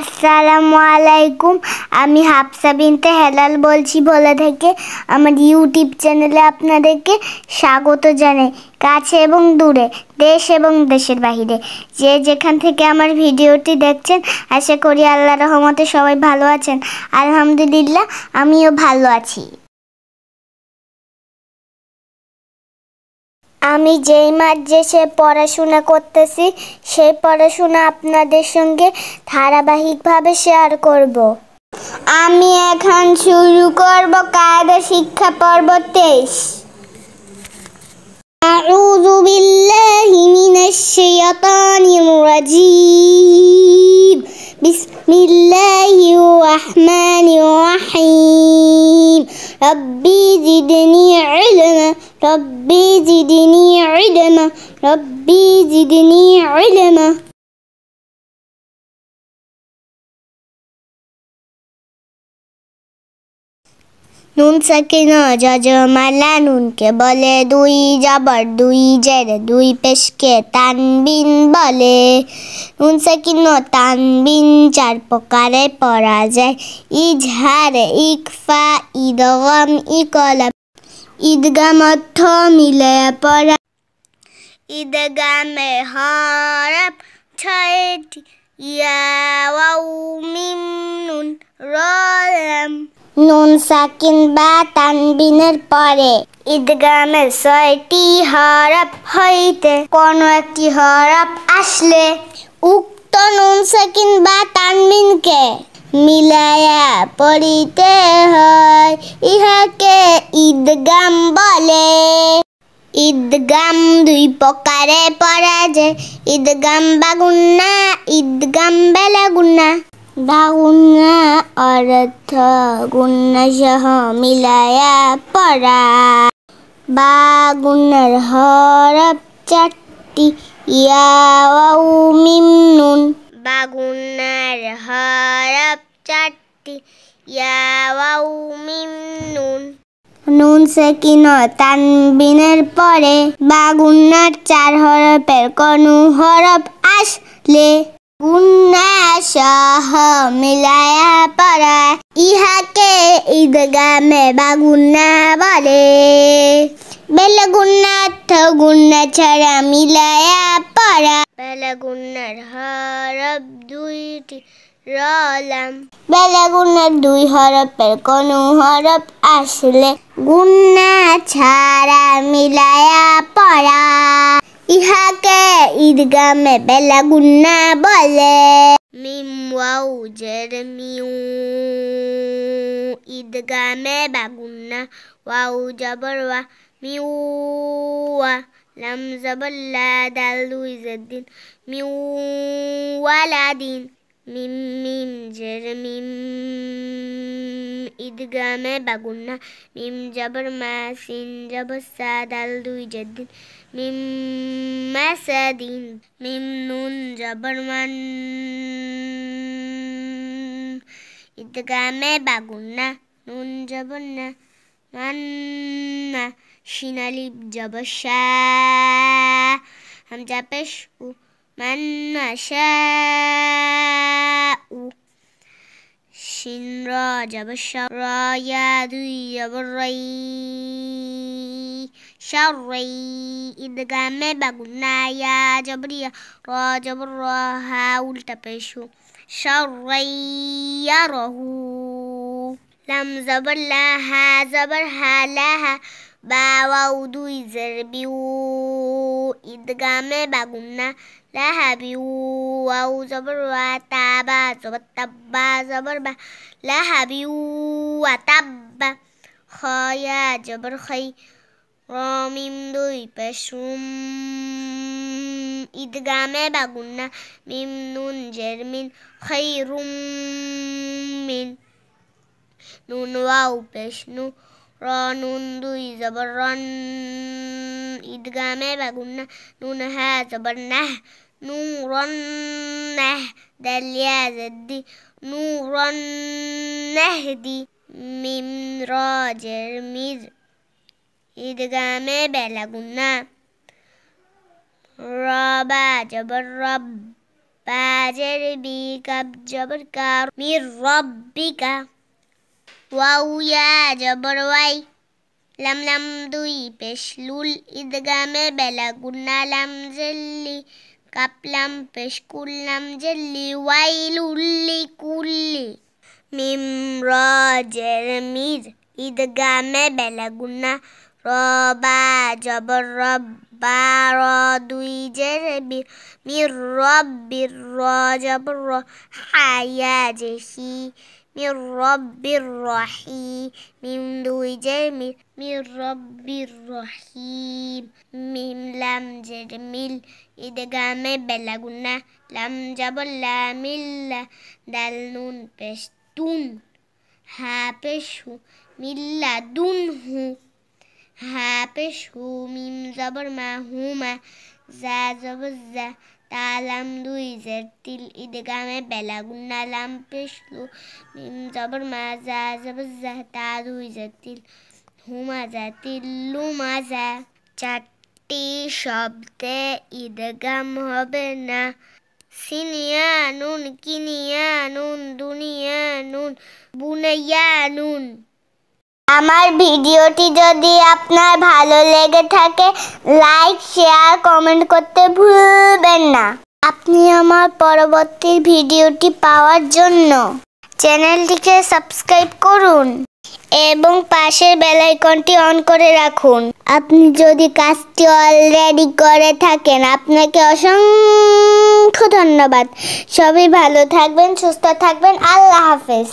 আসসালামু আলাইকুম। আমি হাফসা বিনতে হেলাল বলছি ভোলা থেকে। আমার ইউটিউব চ্যানেলে আপনাদেরকে স্বাগত জানাই। কাছে এবং দূরে, দেশ এবং দেশের বাইরে, যে যেখান থেকে আমার ভিডিওটি দেখছেন, আশা করি আল্লাহর রহমতে সবাই ভালো আছেন। আলহামদুলিল্লাহ, আমিও ভালো আছি। আমি যেই মাদ্রাসায় পড়াশোনা করতেছি, সেই পড়াশোনা আপনাদের সঙ্গে ধারাবাহিকভাবে শেয়ার করব। আমি এখন শুরু করব কায়দা শিক্ষা পর্ব 23। আউযু বিল্লাহি মিনাশ শাইতানির রাজীম। বিসমিল্লাহির রাহমানির রাহিম। রব্বি জিদনি ইলমা রব্বি জিদনি ইলমা রব্বি জিদনি ইলমা। নুন সাকিন যজমালা নুনকে বলে দুই জবর দুই জের দুই পেশকে তানবিন বলে। নুন সাকিন তানবিন চার প্রকারে পড়া যায়। ইজহার, ইকফা, ইদগাম, ইকলাব। ঈদগাম অর্থ মিলে পড়া। ঈদগামে হরফ ছয়টি, ইয়া ওয়াও মিম নুন র লাম। নুন সাকিন বা তানবিনের পরে ঈদগামের 6টি হরফ হইতে কোনো একটি হরফ আসলে উক্ত নুন সাকিন বা তানবিনকে মিলায়া পড়িতে হয়। ইহাকে ঈদগাম বলে। ঈদগাম দুই প্রকারে পড়া যায়। ঈদগাম বা গুন্না, ঈদগাম বেলা গুন্না। বা গুন্না অর্থ গুন্না সহ মিলায়া পড়া। বা গুন্নার হরফ 4টি, ইয়া ওয়াও মিম নুন। বা গুন্নার হরফ 4টি, ইয়া ওয়াও মিম নুন। নুন সাকিন তানবিনের পরে বা গুন্নার 4 হরফের কোনো হরফ আসলে গুন্না সহ মিলায়া পড়া। ইহাকে ঈদগামে বা গুন্না বলে। বেলা গুন্না অর্থ গুন্না ছাড়া মিলায়া পড়া। বেলা গুন্নার হরফ 2টি, র লাম। বেলা গুন্নার 2 হরফের কোনো হরফ আসলে গুন্না ছাড়া মিলায়া পড়া। ইহাকে ঈদগামে বেলা গুন্না বলে। মিম ওয়াও জের মিউ, ঈদগামে বা গুন্না। ওয়াও জবর ওয়া, মিউ ওয়া। লাম জবর লা, দাল দুই জের দিন, মিউ ওয়ালাদিন। মিম মিম জের মিম, ঈদগামে বা গুন্না। মিম জবর মা, সিন জবর সা, দাল দুই জের দিন, মিম মাসাদিন। মিম নুন জবর মান, ঈদগামে বা গুন্না। নুন জবর না, মান্না। শিন আলিফ জবর শা, হামজা পেশ উ, মান্না শা উ। শিন র জবর শ, র ইয়া দুই জবর রাই, শাররাই। ঈদগামে বা গুন্না। ইয়া জবর ইয়া, র জবর র, হা উল্টা পেশ হু, শাররাই ইয়ারাহু। লাম জবর লা, হা জবর হা, লাহা। বা ওয়াও দুই জের বিউ, ঈদগামে বা গুন্না। লাহাবিউ। ওয়াও জবর ওয়া, তা বা জবর তাব্বা জবর বা, লাহাবিউ ওয়া তাব্বা। খ ইয়া জবর খাই, র মিম দুই পেশ রুম, ঈদগামে বা গুন্না। মিম নুন জের মিন, খাইরুম মিন। নুন ওয়াও পেশ নু, র নুন দুই জবর রন, ঈদগামে বা গুন্না। নুন হা জবর নাহ, নূরন নাহ। দাল ইয়া জের, নূরন নাহদি। মিম র জের মির, ঈদগামে বেলা গুন্না। র বা জবর রব, বাজের বি কাপ জবর কার মির রব্বিকা ওয়াও ইয়া জবর ওয়াই লাম লাম দুই পেশ লুল ইদগামে বেলা গুন্না লাম জেল্লি কাপলাম পেশ কুল্লাম জেল্লি ওয়াইলুল্লি কুল্লি মিম র জের মির ইদগামে বেলা গুন্না রবা জবর রব্বা র দুই জের বি মির রব্বির র জবর র হায়া জেহি মির রব্বির রহিম মিম দুই জের মির রব্বির রহিম মিম লাম জের মিল ইদগামে বেলা গুন্না লাম জবর লা মিল্লা দাল নুন পেশ তুন হা পেশ হু মিল্লা দুন হু হা পেশ হু মিম জবর মা হুমা জা জবর জা তালাম দুই জের তিল ইদগামে বেলা গুন্না লাম পেশ লু মিম জবর মা জা জবর জা তা দুই জের তিল হুমা জা তিল্লু মাজা চারটি শব্দে ইদগাম হবে না সিনিয়া নুন কিনিয়া নুন দুনিয়া নুন বুনাইয়া নুন। আমার ভিডিওটি যদি আপনার ভালো লেগে থাকে লাইক শেয়ার কমেন্ট করতে ভুলবেন না। আপনি আমার পরবর্তী ভিডিওটি পাওয়ার জন্য চ্যানেলটিকে সাবস্ক্রাইব করুন এবং পাশের বেল আইকনটি অন করে রাখুন। আপনি যদি কাজটি অলরেডি করে থাকেন আপনাকে অসংখ্য ধন্যবাদ। সবাই ভালো থাকবেন, সুস্থ থাকবেন। আল্লাহ হাফেজ।